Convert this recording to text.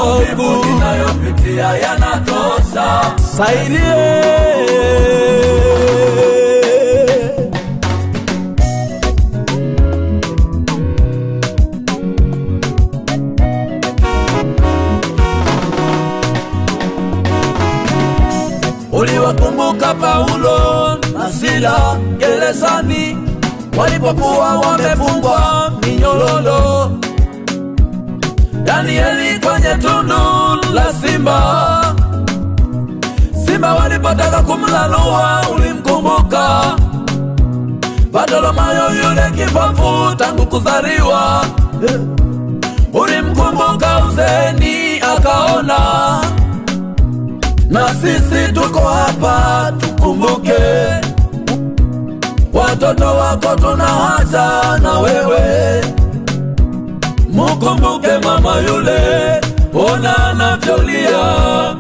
maumivu ninayopitia yanatosha, saidie. Uliwakumbuka Paulo na Sila gerezani walipokuwa wamefungwa minyororo, Danieli kwenye tundu la simba. Simba walipotaka kumlalua ulimkumbuka. Bartholomayo yule kipofu tangu kuzaliwa ulimkumbuka, uzeeni akaona. Na sisi tuko hapa tukumbuke, watoto wako tuna haja na wewe. Mukumbuke mama yule, ona anavyolia.